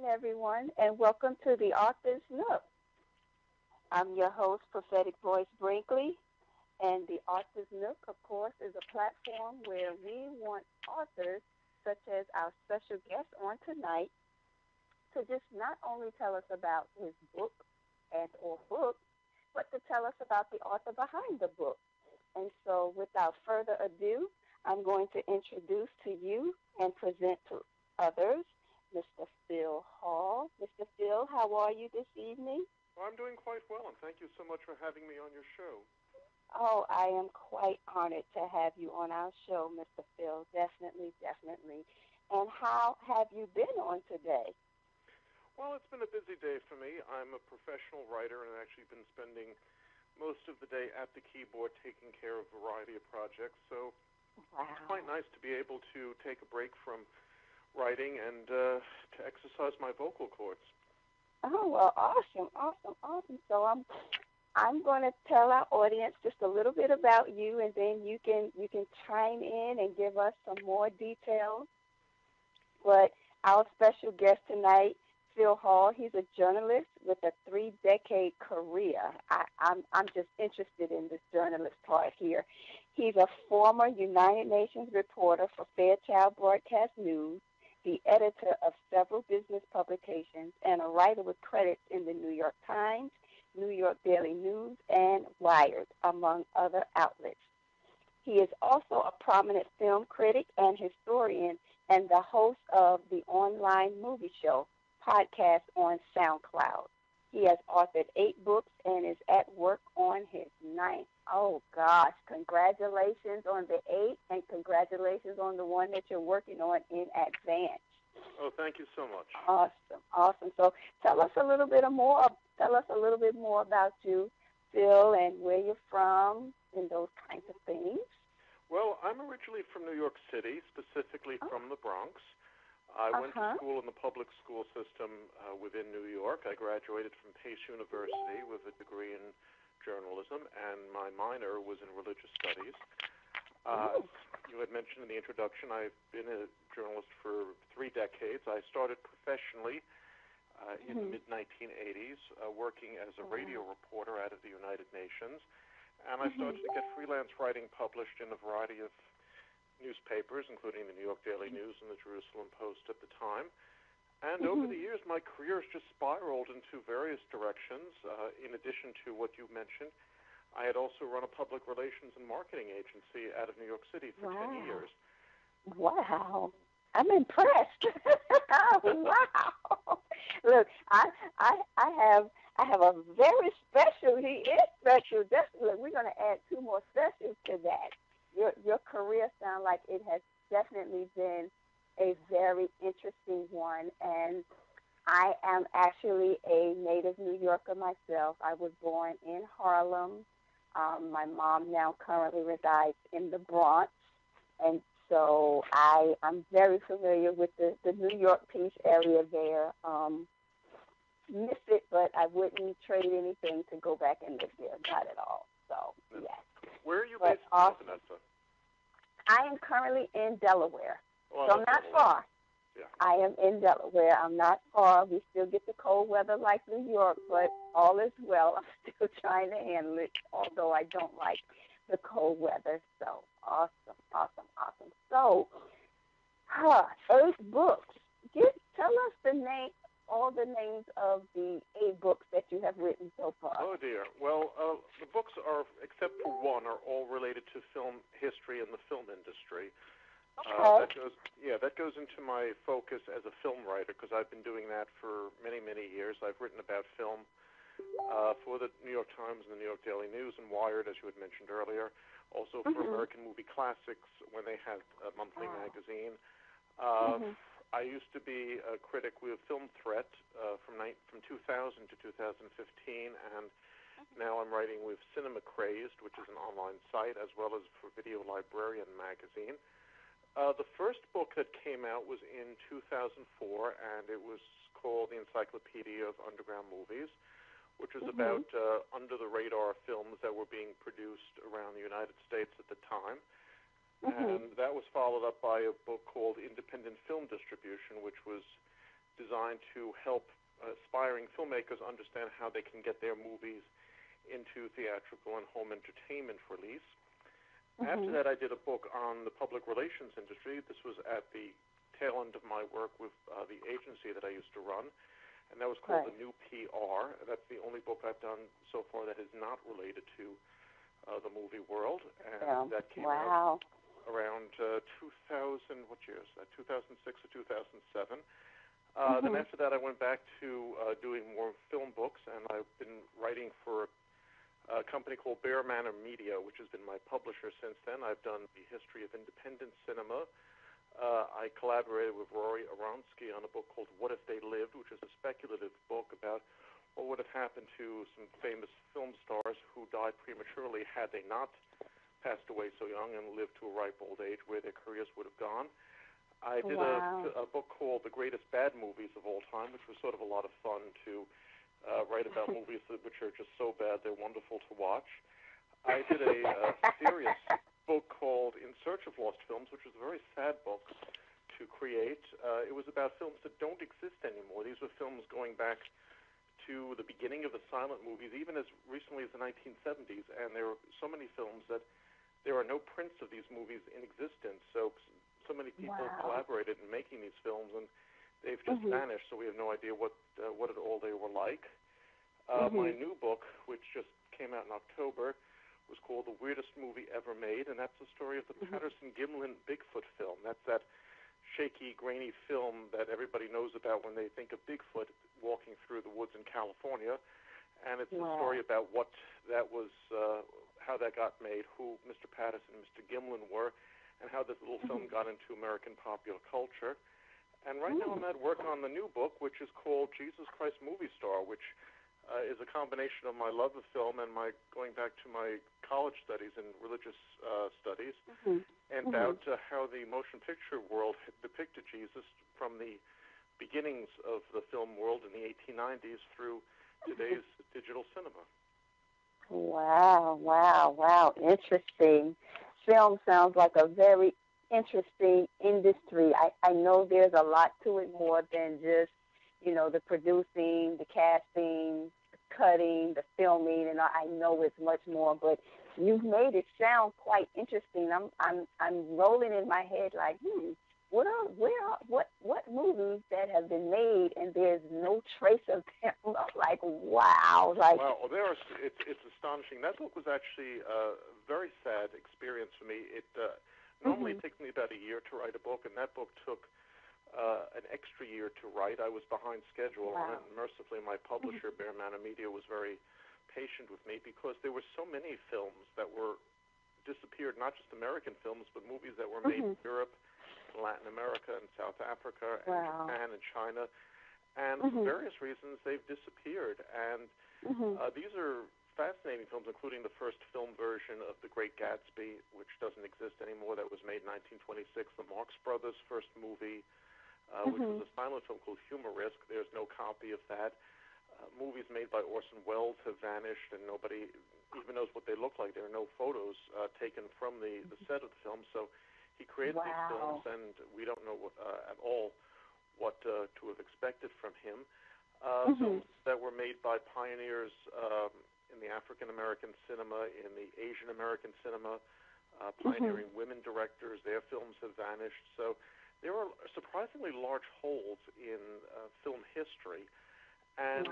everyone, and welcome to the Author's Nook. I'm your host, Prophetic Voice Brinkley, and the Author's Nook, of course, is a platform where we want authors, such as our special guest on tonight, to just not only tell us about his book and or book, but to tell us about the author behind the book. And so, without further ado, I'm going to introduce to you and present to others Mr. Phil Hall. Mr. Phil, how are you this evening? Well, I'm doing quite well, and thank you so much for having me on your show. Oh, I am quite honored to have you on our show, Mr. Phil. Definitely, definitely. And how have you been on today? Well, it's been a busy day for me. I'm a professional writer and I've actually been spending most of the day at the keyboard taking care of a variety of projects. So it's quite Wow. nice to be able to take a break from writing and to exercise my vocal cords. Oh, well, awesome, awesome, awesome. So I'm going to tell our audience just a little bit about you, and then you can chime in and give us some more details. But our special guest tonight, Phil Hall, he's a journalist with a 3-decade career. I'm just interested in this journalist part here. He's a former United Nations reporter for Fairchild Broadcast News, the editor of several business publications, and a writer with credits in the New York Times, New York Daily News, and Wired, among other outlets. He is also a prominent film critic and historian and the host of the online movie show podcast on SoundCloud. He has authored 8 books and is at work on his ninth. Oh, gosh. Congratulations on the 8, and congratulations on the one that you're working on in advance. Oh, thank you so much. Awesome, awesome. So tell us a little bit more. Tell us a little bit more about you, Phil, and where you're from, and those kinds of things. Well, I'm originally from New York City, specifically Oh, from the Bronx. I went to uh-huh. school in the public school system within New York. I graduated from Pace University with a degree in journalism, and my minor was in religious studies. Uh, Ooh. you had mentioned in the introduction, I've been a journalist for 3 decades. I started professionally in the Mm-hmm. mid-1980s, working as a radio Wow. reporter out of the United Nations, and I Mm-hmm. started to get freelance writing published in a variety of newspapers, including the New York Daily News and the Jerusalem Post at the time. And over Mm-hmm. the years, my career has just spiraled into various directions. In addition to what you mentioned, I had also run a public relations and marketing agency out of New York City for 10 Wow. years. Wow. I'm impressed. Wow. Look, I have a very special. He is special. Look, we're going to add 2 more specials to that. Your career sounds like it has definitely been a very interesting one, and I am actually a native New Yorker myself. I was born in Harlem. My mom now currently resides in the Bronx, and so I'm very familiar with the New York Peace area there. Miss it, but I wouldn't trade anything to go back and live there. Not at all. So, yes. Where are you But based now, awesome. Vanessa? I am currently in Delaware, Oh, I so I'm love not Delaware. far. Yeah. I am in Delaware. I'm not far. We still get the cold weather like New York, but all is well. I'm still trying to handle it, although I don't like the cold weather. So awesome, awesome, awesome. So, 8 books. Tell us all the names of the 8 books that you have written so far. Oh, dear. Well, the books are, except for one, are all related to film history and the film industry. Okay. That goes into my focus as a film writer because I've been doing that for many, many years. I've written about film for the New York Times and the New York Daily News and Wired, as you had mentioned earlier. Also for Mhm. American Movie Classics when they had a monthly Wow. magazine. Mhm. I used to be a critic with Film Threat from 2000 to 2015, and now I'm writing with Cinema Crazed, which is an online site, as well as for Video Librarian magazine. The first book that came out was in 2004, and it was called The Encyclopedia of Underground Movies, which was Mhm. about under-the-radar films that were being produced around the United States at the time. Mhm. And that was followed up by a book called Independent Film Distribution, which was designed to help aspiring filmmakers understand how they can get their movies into theatrical and home entertainment release. After that, I did a book on the public relations industry. This was at the tail end of my work with the agency that I used to run, and that was called The New PR. That's the only book I've done so far that is not related to the movie world, and that came out around 2000. What year is that? 2006 or 2007. Then after that, I went back to doing more film books, and I've been writing for a company called Bear Manor Media, which has been my publisher since then. I've done the history of independent cinema. I collaborated with Rory Aronsky on a book called What If They Lived, which is a speculative book about what would have happened to some famous film stars who died prematurely had they not passed away so young and lived to a ripe old age, where their careers would have gone. I did a book called The Greatest Bad Movies of All Time, which was sort of a lot of fun to write about movies which are just so bad they're wonderful to watch. I did a serious book called In Search of Lost Films, which was a very sad book to create. It was about films that don't exist anymore. These were films going back to the beginning of the silent movies, even as recently as the 1970s, and there were so many films that there are no prints of these movies in existence. So many people collaborated in making these films, and they've just vanished, so we have no idea what at all they were like. My new book, which just came out in October, was called The Weirdest Movie Ever Made, and that's the story of the Patterson-Gimlin Bigfoot film. That's that shaky, grainy film that everybody knows about when they think of Bigfoot walking through the woods in California. And it's a story about what that was, how that got made, who Mr. Patterson and Mr. Gimlin were, and how this little film got into American popular culture. And right now I'm at work on the new book, which is called Jesus Christ Movie Star, which is a combination of my love of film and my going back to my college studies in religious studies, and about how the motion picture world had depicted Jesus from the beginnings of the film world in the 1890s through today's digital cinema. Wow. Interesting. Film sounds like a very interesting industry. I know there's a lot to it more than just, the producing, the casting, the cutting, the filming, and I know it's much more, but you've made it sound quite interesting. I'm rolling in my head like, what movies that have been made and there's no trace of them? I'm like, wow. Wow, it's astonishing. That book was actually a very sad experience for me. It normally takes me about a year to write a book, and that book took an extra year to write. I was behind schedule on it, and mercifully my publisher, Bear Manor Media, was very patient with me because there were so many films that were disappeared, not just American films, but movies that were made in Europe, Latin America, and South Africa, and Japan, and China. And for various reasons, they've disappeared. And these are fascinating films, including the first film version of The Great Gatsby, which doesn't exist anymore, that was made in 1926, the Marx Brothers' first movie, which was a silent film called Humorisk. There's no copy of that. Movies made by Orson Welles have vanished, and nobody even knows what they look like. There are no photos taken from the set of the film, so he created these films, and we don't know at all what to have expected from him. Films that were made by pioneers in the African-American cinema, in the Asian-American cinema, pioneering women directors, their films have vanished. So there are surprisingly large holes in film history. And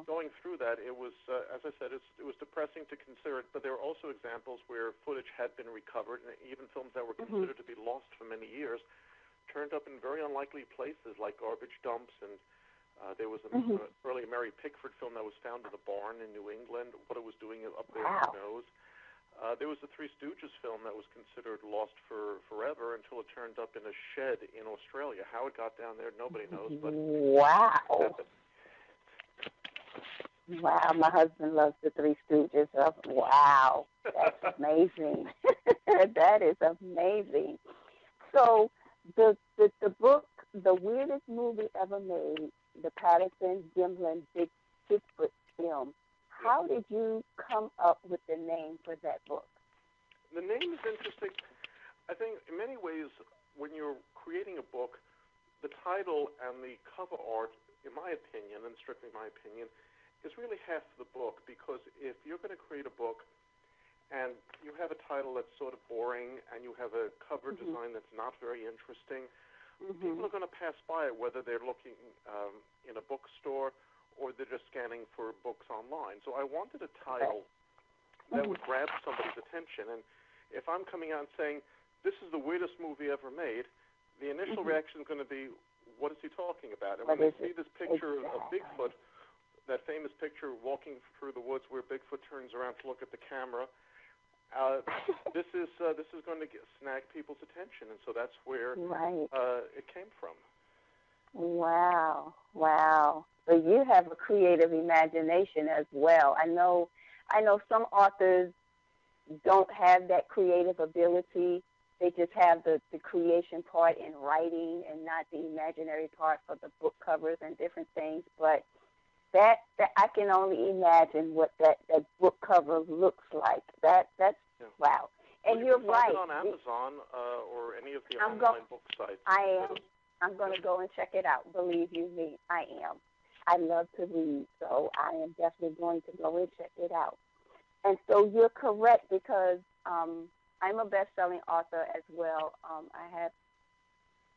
going through that, it was, as I said, it was depressing to consider it, but there are also examples where footage had been recovered, and even films that were considered to be lost for many years turned up in very unlikely places like garbage dumps, and there was an early Mary Pickford film that was found in a barn in New England. What it was doing up there, who knows? There was the Three Stooges film that was considered lost forever until it turned up in a shed in Australia. How it got down there, nobody knows. But Wow, my husband loves the Three Stooges. Wow, that's amazing. That is amazing. So the book, The Weirdest Movie Ever Made, the Patterson-Gimlin Bigfoot film, how did you come up with the name for that book? The name is interesting. I think in many ways when you're creating a book, the title and the cover art, in my opinion, and strictly my opinion, is really half the book, because if you're going to create a book and you have a title that's sort of boring and you have a cover design that's not very interesting, people are going to pass by it, whether they're looking in a bookstore or they're just scanning for books online. So I wanted a title that would grab somebody's attention. And if I'm coming out and saying, this is the weirdest movie ever made, the initial reaction is going to be, what is he talking about? And when they see this picture of Bigfoot, that famous picture walking through the woods where Bigfoot turns around to look at the camera, this is going to snag people's attention. And so that's where it came from. Wow. So you have a creative imagination as well. I know some authors don't have that creative ability. They just have the creation part in writing and not the imaginary part for the book covers and different things. But that I can only imagine what that book cover looks like. That's wow. And well, you're can right. Find it on Amazon or any of the online book sites. I am. I'm going to go and check it out. Believe you me, I am. I love to read, so I am definitely going to go and check it out. And so you're correct, because I'm a best-selling author as well. I have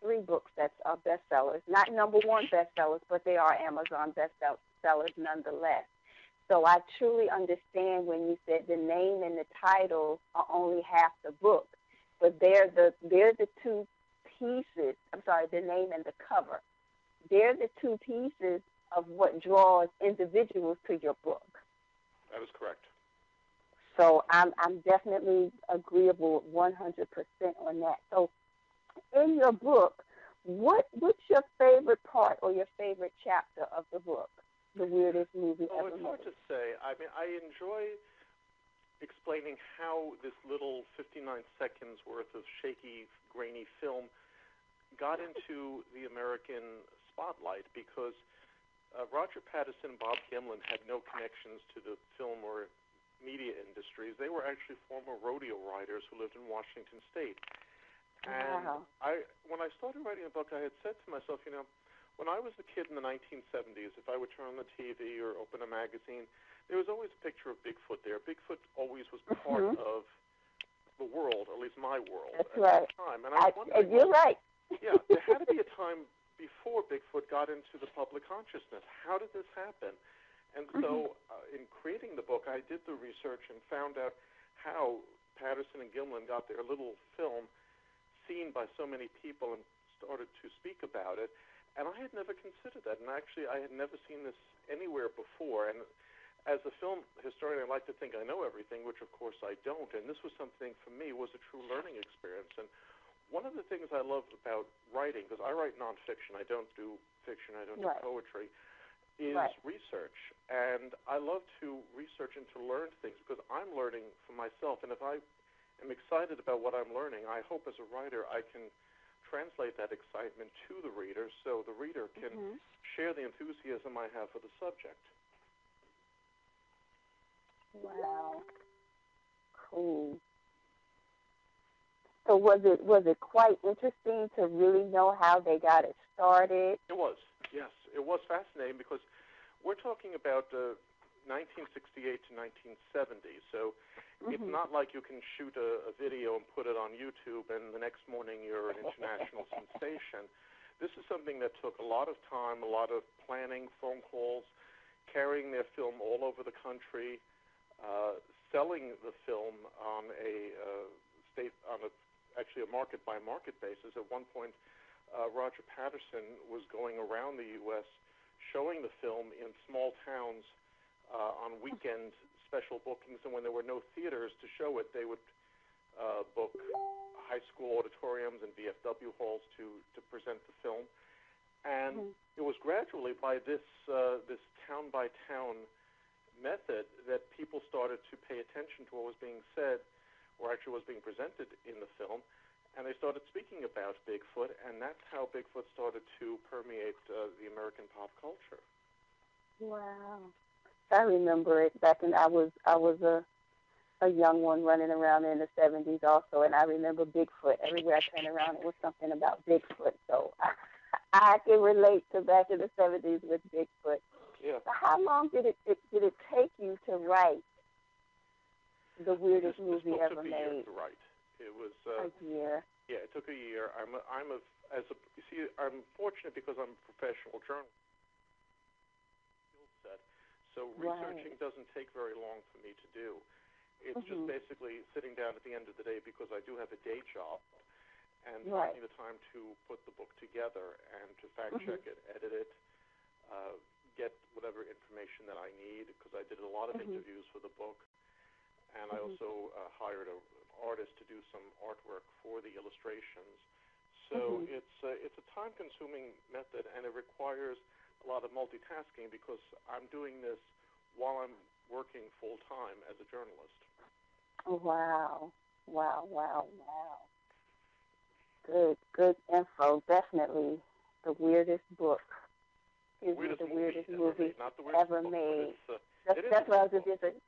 3 books that are bestsellers. Not number 1 bestsellers, but they are Amazon bestsellers nonetheless. So I truly understand when you said the name and the title are only half the book, but they're the 2 pieces. I'm sorry, the name and the cover. They're the 2 pieces of what draws individuals to your book. That is correct. So I'm definitely agreeable 100% on that. So in your book, what's your favorite part or your favorite chapter of the book, The Weirdest Movie Ever Made? It's hard to say. I mean, I enjoy explaining how this little 59 seconds worth of shaky, grainy film got into the American spotlight, because Roger Patterson and Bob Gimlin had no connections to the film or media industries. They were actually former rodeo riders who lived in Washington State. And when I started writing a book, I had said to myself, when I was a kid in the 1970s, if I would turn on the TV or open a magazine, there was always a picture of Bigfoot there. Bigfoot always was part of the world, at least my world, at that time. And I was wondering, you're right. Yeah, there had to be a time before Bigfoot got into the public consciousness. How did this happen? And so in creating the book, I did the research and found out how Patterson and Gimlin got their little film seen by so many people and started to speak about it. And I had never considered that. And actually, I had never seen this anywhere before. And as a film historian, I like to think I know everything, which, of course, I don't. And this was something, for me, was a true learning experience. And one of the things I love about writing, because I write nonfiction, I don't do fiction, I don't do poetry, is research. And I love to research and to learn things, because I'm learning for myself. And if I am excited about what I'm learning, I hope as a writer I can translate that excitement to the reader, so the reader can share the enthusiasm I have for the subject. Wow. Cool. So was it quite interesting to really know how they got it started? It was, yes. It was fascinating, because we're talking about 1968 to 1970. So it's not like you can shoot a video and put it on YouTube and the next morning you're an international sensation. This is something that took a lot of time, a lot of planning, phone calls, carrying their film all over the country, selling the film on actually a market-by-market basis. At one point, Roger Patterson was going around the U.S. showing the film in small towns on weekend special bookings, and when there were no theaters to show it, they would book high school auditoriums and VFW halls to present the film. And it was gradually by this town-by-town method that people started to pay attention to what was being said, or actually was being presented in the film, and they started speaking about Bigfoot, and that's how Bigfoot started to permeate the American pop culture. Wow. I remember it back when I was a young one running around in the 70s also, and I remember Bigfoot. Everywhere I turned around, it was something about Bigfoot. So I can relate to back in the 70s with Bigfoot. Yeah. So how long did it take you to write the weirdest This movie book ever took a year made? to write. It was A year. yeah, it took a year. You see, I'm fortunate because I'm a professional journalist skill set. So Right. researching doesn't take very long for me to do. It's just Mhm. basically sitting down at the end of the day because I do have a day job and Right. finding the time to put the book together and to fact Mhm. check it, edit it, uh, get whatever information that I need because I did a lot of Mhm. interviews for the book, and I Mhm. also hired an artist to do some artwork for the illustrations. So Mhm. it's a time-consuming method, and it requires a lot of multitasking because I'm doing this while I'm working full-time as a journalist. Wow. Wow. Wow. Wow. Good info. Definitely the weirdest book. Excuse me, Weirdest the movie weirdest ever movie made, not the weirdest ever book, but made. it is a That's what I weird was book. just saying.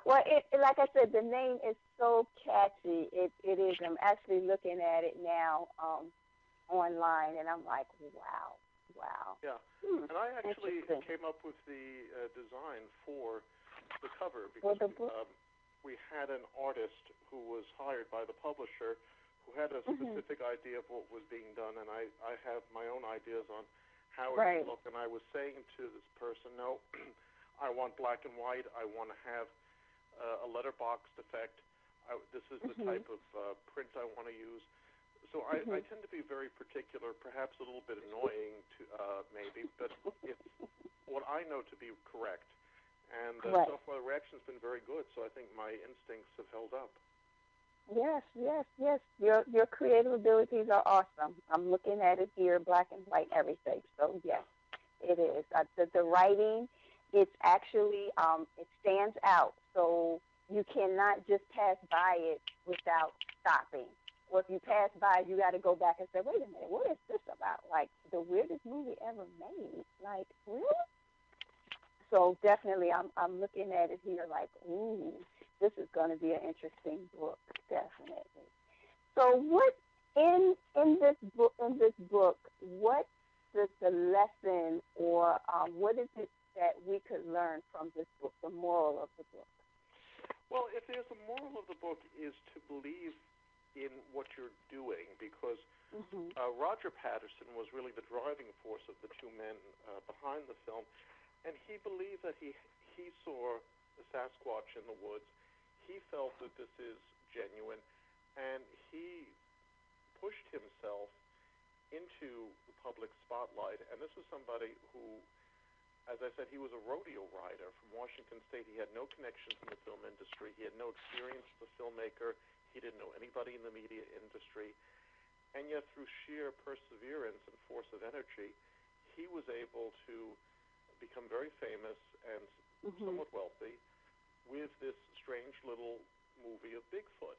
Well, it like I said, the name is so catchy. It is. I'm actually looking at it now online, and I'm like, wow, wow. Yeah, Hmm, and I actually interesting. came up with the design for the cover For because the book. we had an artist who was hired by the publisher who had a Mhm. specific idea of what was being done, and I have my own ideas on how it should Right. look. And I was saying to this person, no, I want black and white. I want to have a letterboxed effect. This is the Mhm. type of print I want to use. So I Mhm. tend to be very particular, perhaps a little bit annoying to maybe, but it's what I know to be correct. And Right. so far the reaction's been very good. So I think my instincts have held up. Yes, yes, yes. Your creative abilities are awesome. I'm looking at it here, black and white, everything. So yes, it is. The writing, it's actually it stands out. So you cannot just pass by it without stopping. Or if you pass by, you got to go back and say, wait a minute, what is this about? Like the weirdest movie ever made. Like really? So definitely, I'm looking at it here like, ooh, this is going to be an interesting book, definitely. So what in this book, what is the lesson or what is it that we could learn from this book, the moral of the book? Well, if there's a moral of the book is to believe in what you're doing because Mhm. Roger Patterson was really the driving force of the two men behind the film, and he believed that he saw a Sasquatch in the woods. He felt that this is genuine, and he pushed himself into the public spotlight. And this was somebody who, as I said, he was a rodeo rider from Washington State. He had no connections in the film industry. He had no experience as a filmmaker. He didn't know anybody in the media industry. And yet, through sheer perseverance and force of energy, he was able to become very famous and Mhm. somewhat wealthy with this strange little movie of Bigfoot.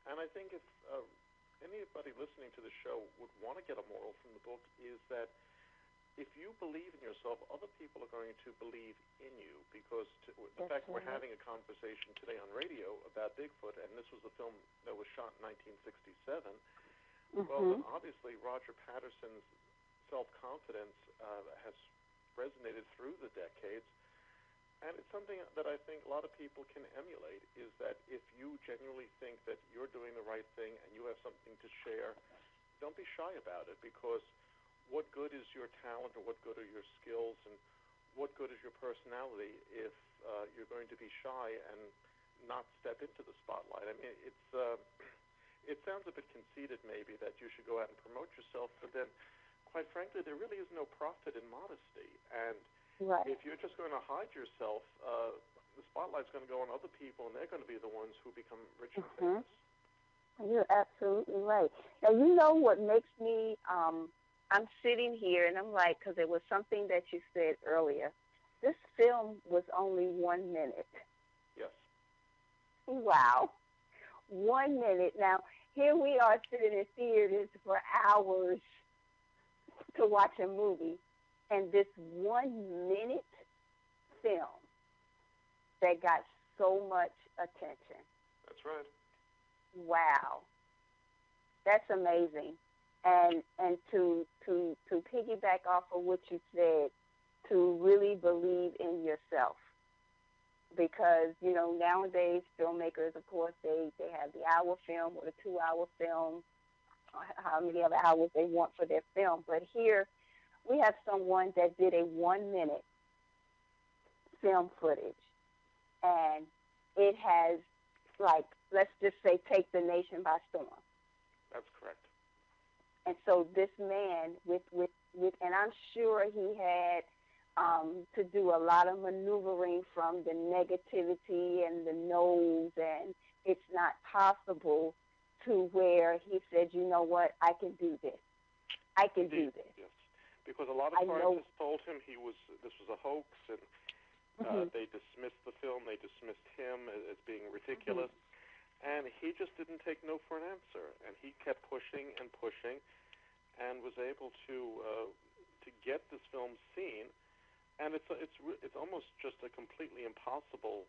And I think if anybody listening to the show would want to get a moral from the book is that if you believe in yourself, other people are going to believe in you because the That's fact we're right. having a conversation today on radio about Bigfoot, and this was a film that was shot in 1967, well, then Mhm. obviously Roger Patterson's self-confidence has resonated through the decades, and it's something that I think a lot of people can emulate, is that if you genuinely think that you're doing the right thing and you have something to share, don't be shy about it because what good is your talent or what good are your skills and what good is your personality if you're going to be shy and not step into the spotlight? I mean, it sounds a bit conceited maybe that you should go out and promote yourself, but then, quite frankly, there really is no profit in modesty. And Right. if you're just going to hide yourself, the spotlight's going to go on other people, and they're going to be the ones who become rich and Mhm. famous. You're absolutely right. Now you know what makes me I'm sitting here and I'm like cuz it was something that you said earlier. This film was only 1 minute. Yes. Wow. 1 minute. Now, here we are sitting in theaters for hours to watch a movie, and this 1 minute film that got so much attention. That's right. Wow. That's amazing. and to piggyback off of what you said, to really believe in yourself, because nowadays filmmakers, of course, they have the hour film or the 2 hour film, or how many other hours they want for their film. But here we have someone that did a 1 minute film footage, and it has, like, let's just say, take the nation by storm. That's correct. And so this man, and I'm sure he had to do a lot of maneuvering from the negativity and the no's, and it's not possible, to where he said, you know what, I can do this. I can do this. Yes, because a lot of scientists told him this was a hoax, and they dismissed the film. They dismissed him as being ridiculous. And he just didn't take no for an answer. And he kept pushing and pushing, and was able to get this film seen. And it's almost just a completely impossible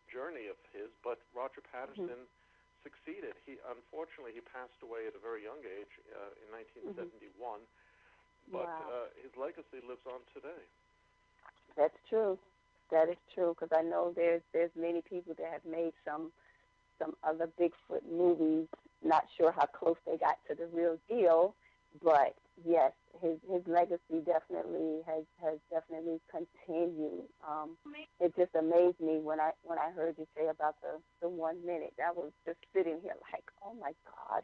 journey of his. But Roger Patterson succeeded. Unfortunately he passed away at a very young age in 1971. But his legacy lives on today. That's true. That is true, because I know there's many people that have made some other Bigfoot movies. Not sure how close they got to the real deal, but yes, his legacy definitely has definitely continued. It just amazed me when I heard you say about the 1 minute. I was just sitting here like, oh my gosh,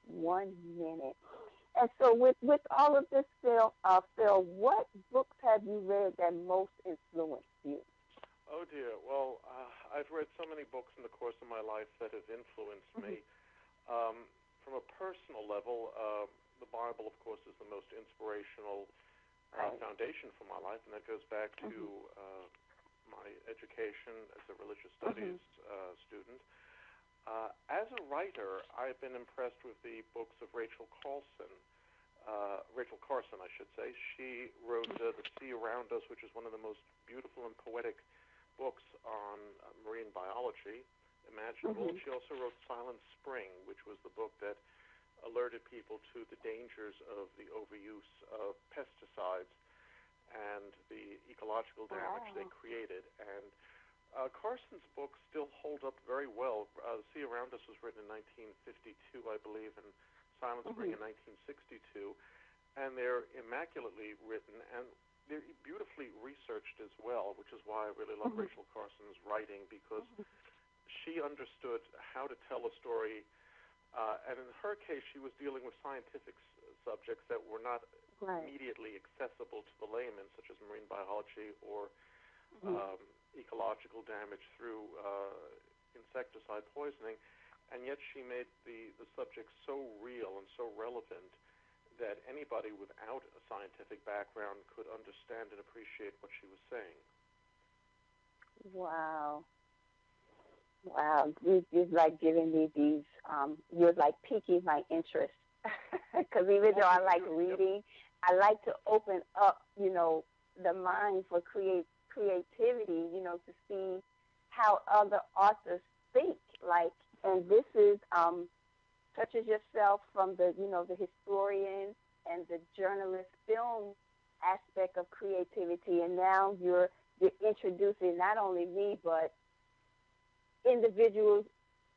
1 minute. And so with all of this, Phil, what books have you read that most influenced you? Oh, dear. Well, I've read so many books in the course of my life that have influenced me. From a personal level, the Bible, of course, is the most inspirational foundation for my life, and that goes back to my education as a religious studies student. As a writer, I've been impressed with the books of Rachel Carson, I should say. She wrote The Sea Around Us, which is one of the most beautiful and poetic books on marine biology imaginable. She also wrote Silent Spring, which was the book that alerted people to the dangers of the overuse of pesticides and the ecological damage they created. And Carson's books still hold up very well. The Sea Around Us was written in 1952, I believe, and Silent Spring in 1962. And they're immaculately written, and they're beautifully researched as well, which is why I really love Rachel Carson's writing, because she understood how to tell a story. And in her case, she was dealing with scientific subjects that were not immediately accessible to the layman, such as marine biology or ecological damage through insecticide poisoning. And yet she made the subject so real and so relevant that anybody without a scientific background could understand and appreciate what she was saying. Wow. Wow. You're like giving me these, you're like piquing my interest. Because even though I like reading, I like to open up, the mind for creativity, to see how other authors think. And this is, such as yourself, from the, the historian and the journalist film aspect of creativity, and now you're introducing not only me, but individuals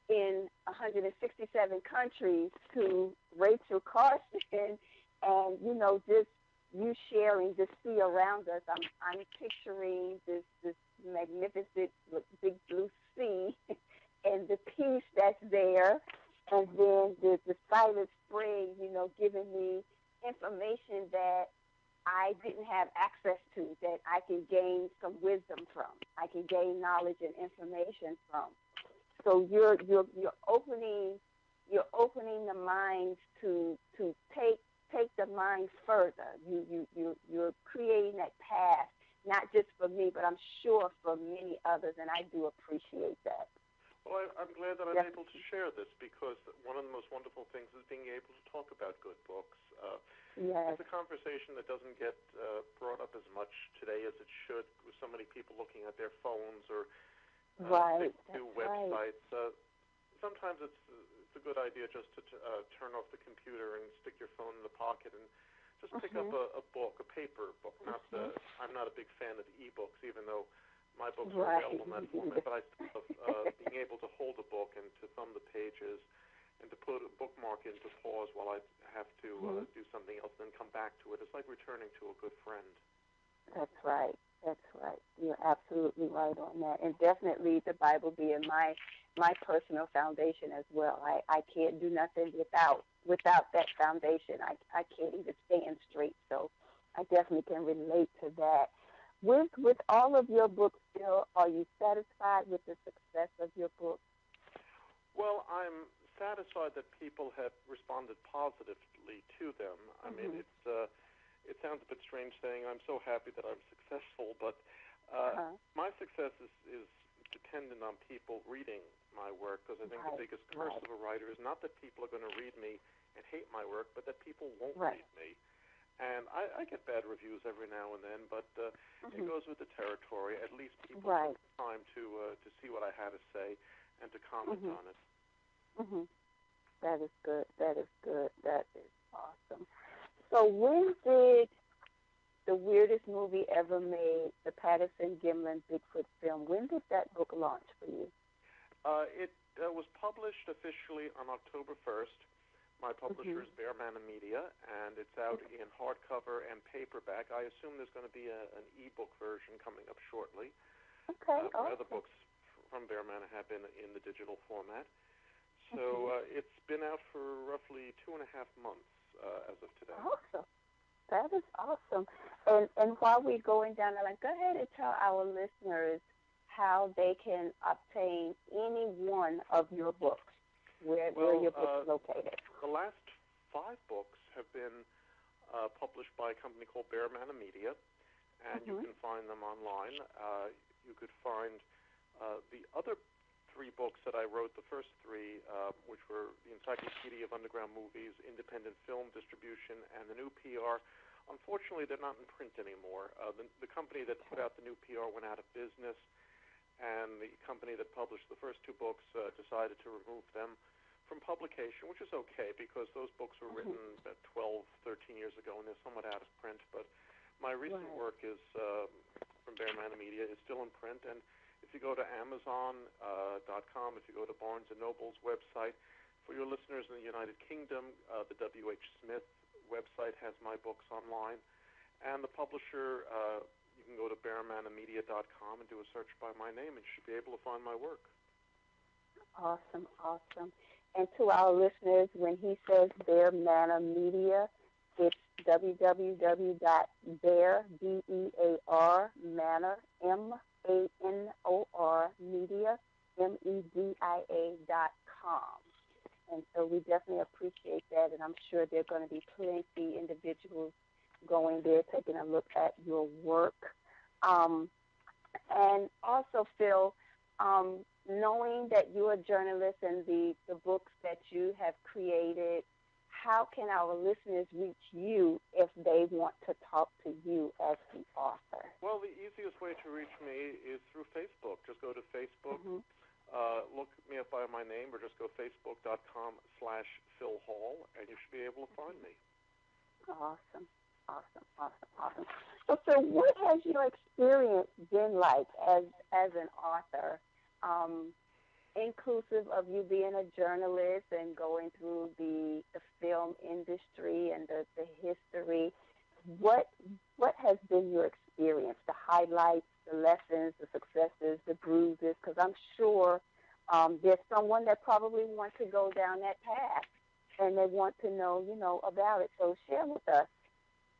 in 167 countries to Rachel Carson, and just you sharing the sea around us. I'm picturing this magnificent big blue sea and the peace that's there, and then the Silent Spring, giving me information that I didn't have access to, that I can gain some wisdom from. I can gain knowledge and information from. So you're opening the minds to take the mind further. You're creating that path, not just for me, but I'm sure for many others, and I do appreciate that. Well, I'm glad that I'm able to share this, because one of the most wonderful things is being able to talk about good books. It's a conversation that doesn't get brought up as much today as it should, with so many people looking at their phones or new websites. Sometimes it's it's a good idea just to turn off the computer and stick your phone in the pocket and just pick up a book, a paper book. I'm not a big fan of e-books, even though my books are available in that format. But I still love being able to hold a book and to thumb the pages and to put a bookmark in to pause while I have to do something else, then come back to it. It's like returning to a good friend. That's right. That's right. You're absolutely right on that. And definitely the Bible being my personal foundation as well. I can't do nothing without that foundation. I can't even stand straight. So I definitely can relate to that. With all of your books, Phil, are you satisfied with the success of your book? Well, I'm satisfied that people have responded positively to them. I mean, it sounds a bit strange saying I'm so happy that I'm successful, but my success is dependent on people reading my work, because I think the biggest curse of a writer is not that people are going to read me and hate my work, but that people won't read me. And I get bad reviews every now and then, but it goes with the territory. At least people take the time to see what I had to say and to comment on it. That is good. That is good. That is awesome. So when did the weirdest movie ever made, the Patterson-Gimlin Bigfoot film, when did that book launch for you? It was published officially on October 1st. My publisher is Bear Manor Media, and it's out in hardcover and paperback. I assume there's going to be an e-book version coming up shortly. Okay. My other books from Bear Manor have been in the digital format. So it's been out for roughly 2.5 months as of today. Awesome. That is awesome. And while we're going down the line, go ahead and tell our listeners how they can obtain any one of your books, where your books are located. The last 5 books have been published by a company called Bear Manor Media, and you can find them online. You could find the other 3 books that I wrote, the first 3, which were the Encyclopedia of Underground Movies, Independent Film Distribution, and the new PR. Unfortunately, they're not in print anymore. The company that put out the new PR went out of business, and the company that published the first 2 books decided to remove them from publication, which is okay because those books were written 12, 13 years ago, and they're somewhat out of print. But my recent work is from Bear Manor Media is still in print, and if you go to Amazon.com, if you go to Barnes & Noble's website, for your listeners in the United Kingdom, the W.H. Smith website has my books online. And the publisher, you can go to bearmanormedia.com and do a search by my name, and you should be able to find my work. Awesome, awesome. And to our listeners, when he says Bear Manor Media, it's www.bear, B-E-A-R, Manor, M-A-N-O-R, Media, MEDIA.com. And so we definitely appreciate that, and I'm sure there are going to be plenty individuals going there, taking a look at your work. And also, Phil, knowing that you're a journalist and the books that you have created, how can our listeners reach you if they want to talk to you as the author? Well, the easiest way to reach me is through Facebook. Just go to Facebook, look me up by my name, or just go facebook.com/Phil Hall, and you should be able to find me. Awesome. So what has your experience been like as an author, inclusive of you being a journalist and going through the film industry and the history? What has been your experience, the highlights, the lessons, the successes, the bruises? Because I'm sure there's someone that probably wants to go down that path and they want to know, about it. So share with us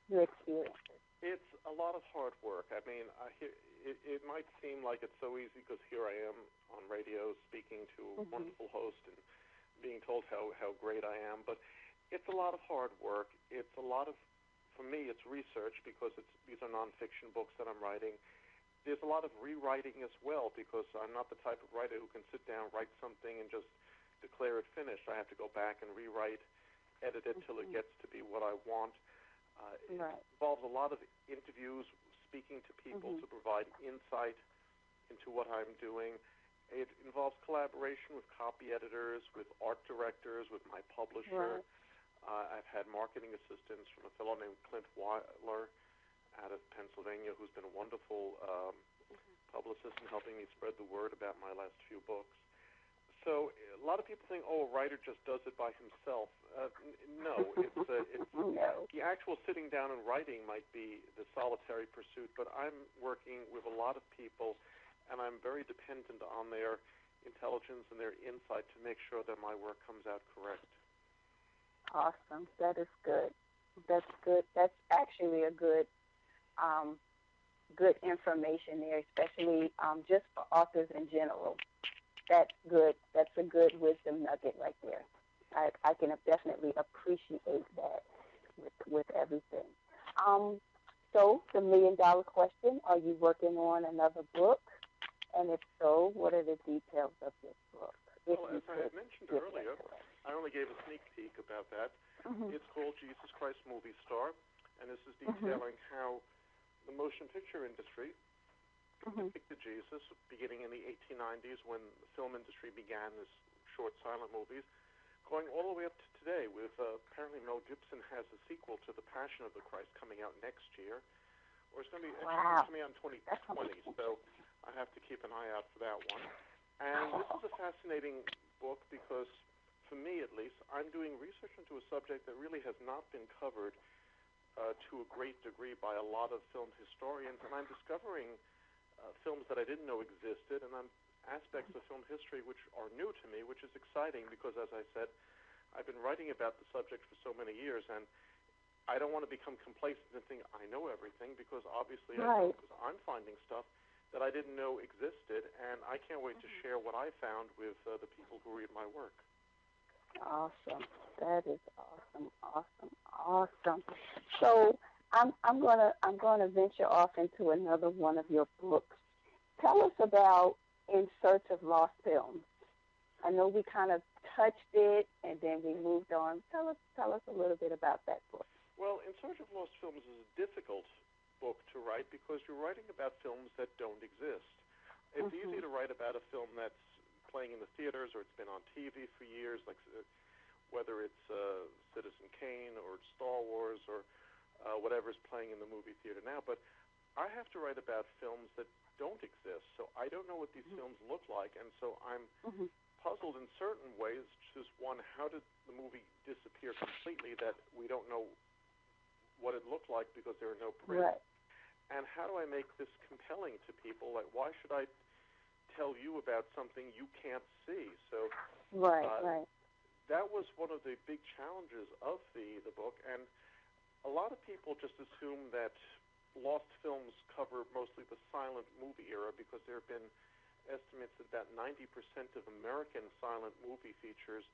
your experiences. It's a lot of hard work. I mean, it might seem like it's so easy because here I am on radio speaking to a wonderful host and being told how great I am, but it's a lot of hard work. It's a lot of, for me, it's research because these are nonfiction books that I'm writing. There's a lot of rewriting as well because I'm not the type of writer who can sit down, write something, and just declare it finished. I have to go back and rewrite, edit it till it gets to be what I want. It involves a lot of interviews, speaking to people to provide insight into what I'm doing. It involves collaboration with copy editors, with art directors, with my publisher. Right. I've had marketing assistance from a fellow named Clint Weiler out of Pennsylvania, who's been a wonderful publicist in helping me spread the word about my last few books. So a lot of people think, oh, a writer just does it by himself. No, it's No. the actual sitting down and writing might be the solitary pursuit, but I'm working with a lot of people, and I'm very dependent on their intelligence and their insight to make sure that my work comes out correct. Awesome. That is good. That's good. That's actually a good information there, especially just for authors in general. That's good. That's a good wisdom nugget right there. I can definitely appreciate that with everything. So the $1,000,000 question: are you working on another book? And if so, what are the details of this book? Well, as I had mentioned earlier, I only gave a sneak peek about that. Mm-hmm. It's called Jesus Christ Movie Star, and this is detailing how the motion picture industry depicted Jesus beginning in the 1890s when the film industry began this short silent movies, going all the way up to today with apparently Mel Gibson has a sequel to The Passion of the Christ coming out next year, or it's going to be coming out in 2020, so I have to keep an eye out for that one. And this is a fascinating book because, for me at least, I'm doing research into a subject that really has not been covered to a great degree by a lot of film historians, and I'm discovering films that I didn't know existed, and aspects of film history which are new to me, which is exciting because, as I said, I've been writing about the subject for so many years, and I don't want to become complacent and think I know everything because obviously I'm finding stuff that I didn't know existed, and I can't wait to share what I found with the people who read my work. Awesome. That is awesome. So I'm gonna venture off into another one of your books. Tell us about In Search of Lost Films. I know we kind of touched it and then we moved on. Tell us a little bit about that book. Well, In Search of Lost Films is a difficult book to write because you're writing about films that don't exist. It's easy to write about a film that's playing in the theaters or it's been on TV for years, like whether it's Citizen Kane or Star Wars or whatever's playing in the movie theater now. But I have to write about films that don't exist, so I don't know what these films look like, and so I'm puzzled in certain ways. Just one, how did the movie disappear completely that we don't know what it looked like because there are no prints? Right. And how do I make this compelling to people? Like, why should I tell you about something you can't see? So right. That was one of the big challenges of the book, and a lot of people just assume that lost films cover mostly the silent movie era because there have been estimates that about 90% of American silent movie features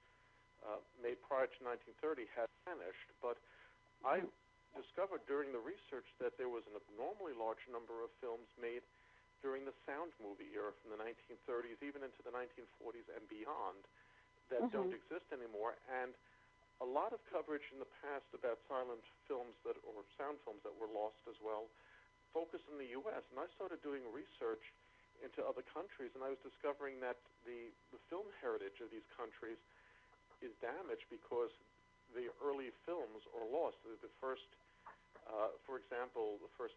made prior to 1930 had vanished. But I discovered during the research that there was an abnormally large number of films made during the sound movie era from the 1930s, even into the 1940s and beyond, that don't exist anymore. And a lot of coverage in the past about silent films or sound films that were lost as well focused in the U.S. And I started doing research into other countries, and I was discovering that the film heritage of these countries is damaged because the early films are lost. The first, for example, the first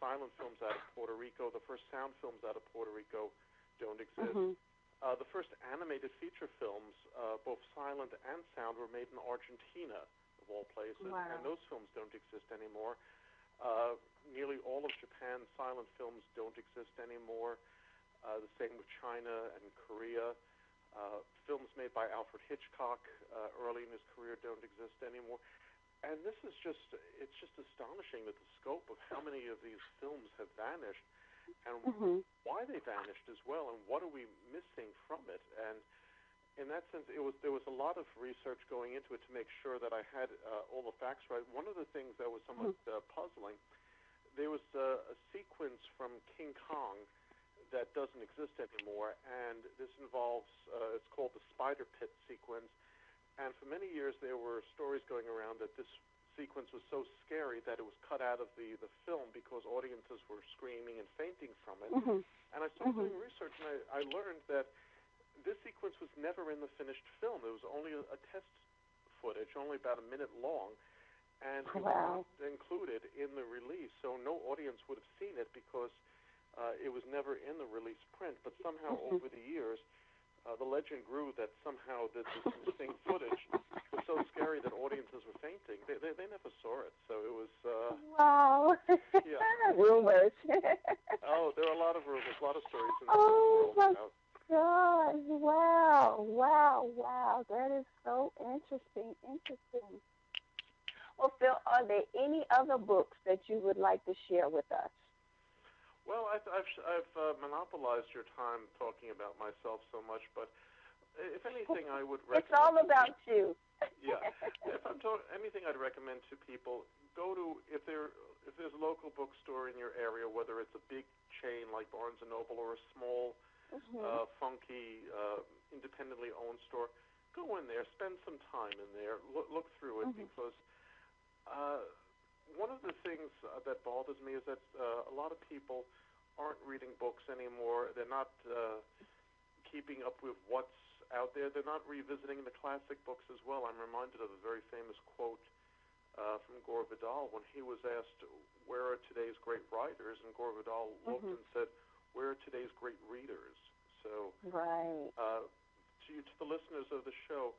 silent films out of Puerto Rico, the first sound films out of Puerto Rico don't exist. The first animated feature films, both silent and sound, were made in Argentina, of all places, and those films don't exist anymore. Nearly all of Japan's silent films don't exist anymore. The same with China and Korea. Films made by Alfred Hitchcock early in his career don't exist anymore. And it's just astonishing that the scope of how many of these films have vanished and why they vanished as well, and what are we missing from it. And in that sense, there was a lot of research going into it to make sure that I had all the facts right. One of the things that was somewhat puzzling, there was a sequence from King Kong that doesn't exist anymore, and this involves, it's called the Spider Pit sequence. And for many years, there were stories going around that this sequence was so scary that it was cut out of the film because audiences were screaming and fainting from it. And I started doing research, and I learned that this sequence was never in the finished film. It was only a test footage, only about a minute long, and it was not included in the release. So no audience would have seen it because it was never in the release print. But somehow over the years, the legend grew that somehow this missing footage was so scary that audiences were fainting. They never saw it, so it was... wow. Yeah. Rumors. Oh, there are a lot of rumors, a lot of stories in the Oh, world my about... God. Wow. That is so interesting. Well, Phil, are there any other books that you would like to share with us? Well, I've monopolized your time talking about myself so much, but if anything, I would recommend... It's all about you. Yeah. If I'm anything I'd recommend to people, go to, if there's a local bookstore in your area, whether it's a big chain like Barnes & Noble or a small, funky, independently owned store, go in there, spend some time in there, look through it, because one of the things that bothers me is that a lot of people aren't reading books anymore. They're not keeping up with what's out there. They're not revisiting the classic books as well. I'm reminded of a very famous quote from Gore Vidal when he was asked, where are today's great writers? And Gore Vidal looked and said, where are today's great readers? So to the listeners of the show,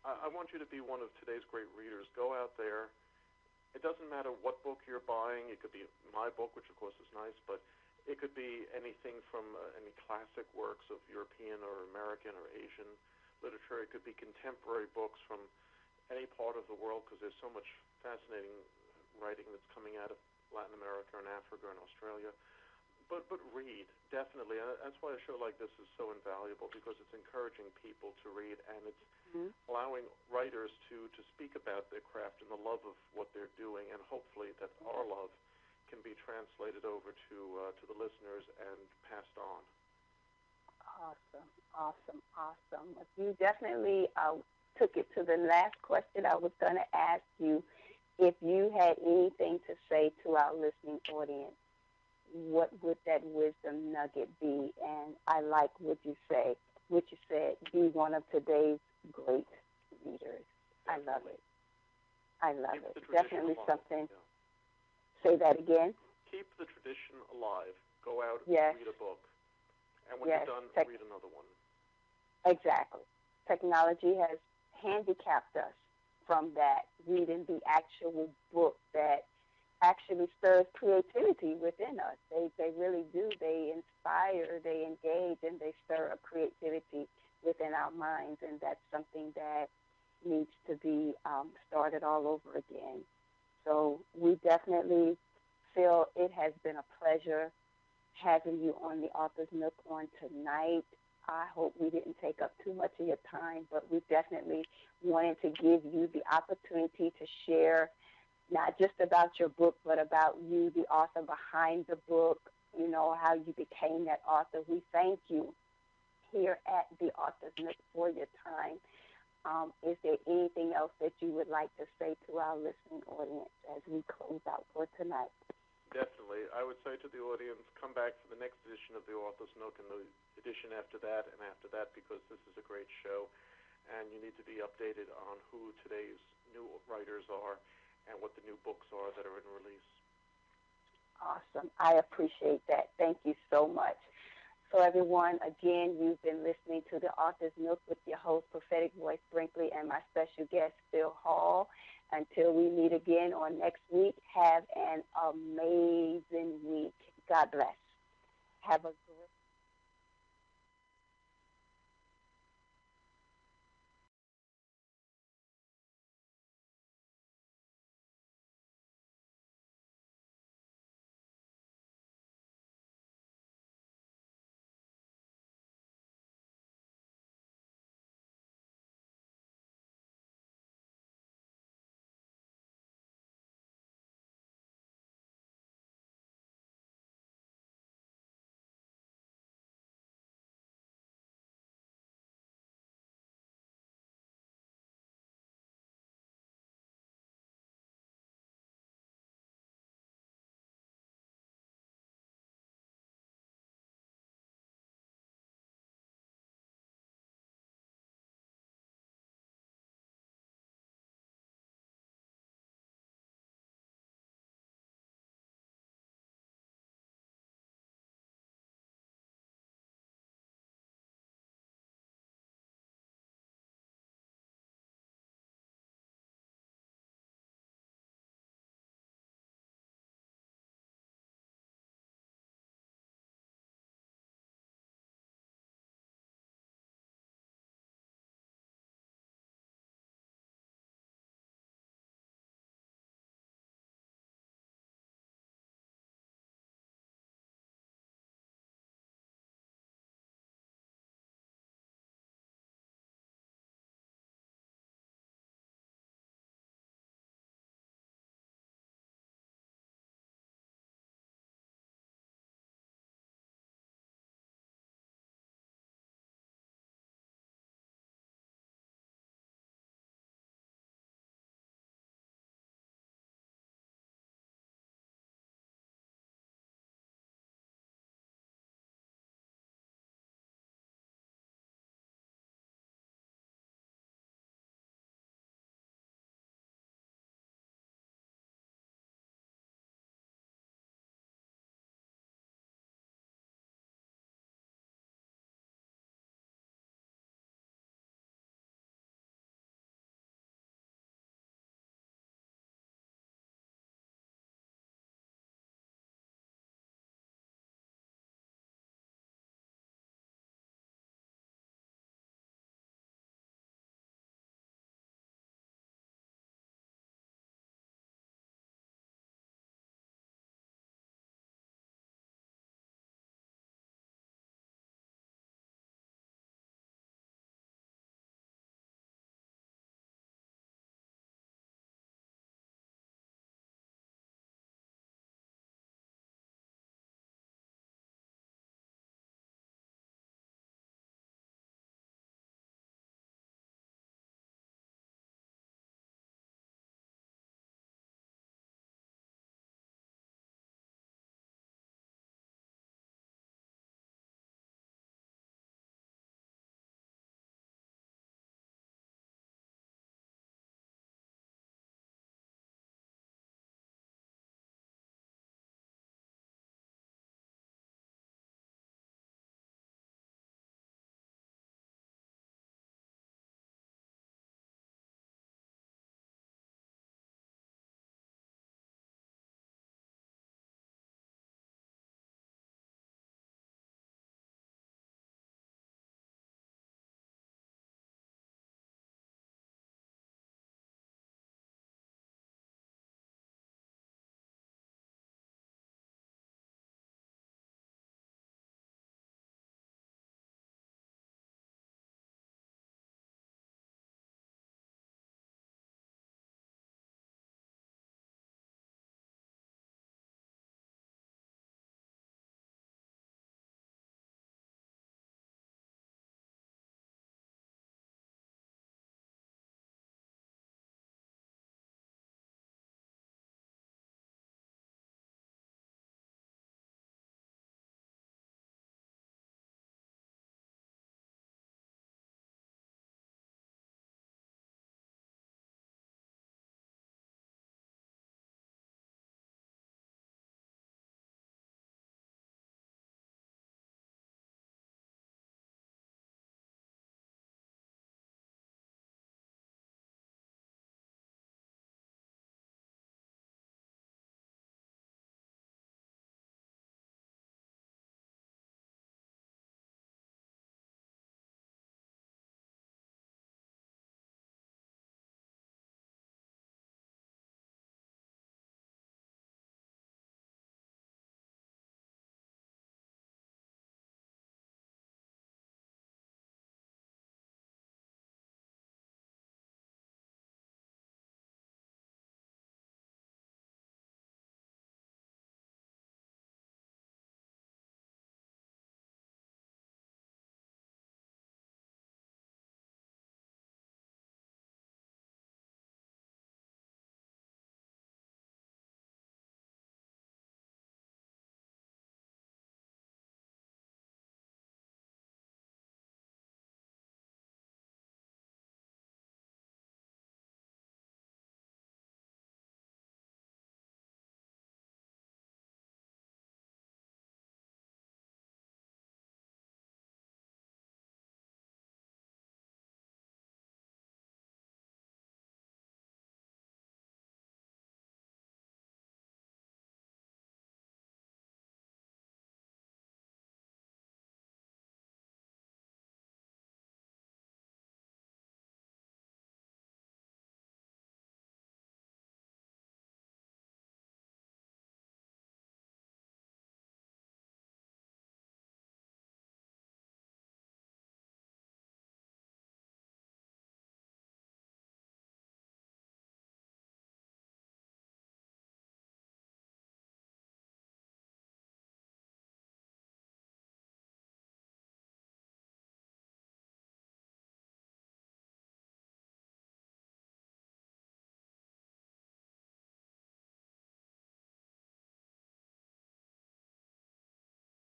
I want you to be one of today's great readers. Go out there. It doesn't matter what book you're buying. It could be my book, which of course is nice, but it could be anything from any classic works of European or American or Asian literature. It could be contemporary books from any part of the world, because there's so much fascinating writing that's coming out of Latin America and Africa and Australia. But read, definitely. And that's why a show like this is so invaluable, because it's encouraging people to read, and it's allowing writers to speak about their craft and the love of what they're doing, and hopefully that our love can be translated over to the listeners and passed on. Awesome. You definitely took it to the last question I was going to ask you. If you had anything to say to our listening audience, what would that wisdom nugget be? And I like what you said, be one of today's great readers. I love it. Definitely something. Yeah. Say that again. Keep the tradition alive. Go out and read a book. And when you're done, read another one. Exactly. Technology has handicapped us from that, reading the actual book that actually stirs creativity within us. They really do. They inspire, they engage, and they stir up creativity within our minds, and that's something that needs to be started all over again. So we definitely feel it has been a pleasure having you on the Author's Nook on tonight. I hope we didn't take up too much of your time, but we definitely wanted to give you the opportunity to share not just about your book, but about you, the author behind the book, how you became that author. We thank you here at the Author's Nook for your time. Is there anything else that you would like to say to our listening audience as we close out for tonight? Definitely. I would say to the audience, come back for the next edition of the Author's Nook and the edition after that and after that, because this is a great show, and you need to be updated on who today's new writers are and what the new books are that are in release. Awesome. I appreciate that. Thank you so much. So, everyone, again, you've been listening to the Author's Nook with your host, Prophetic Voice Brinkley, and my special guest, Phil Hall. Until we meet again on next week, have an amazing week. God bless. Have a great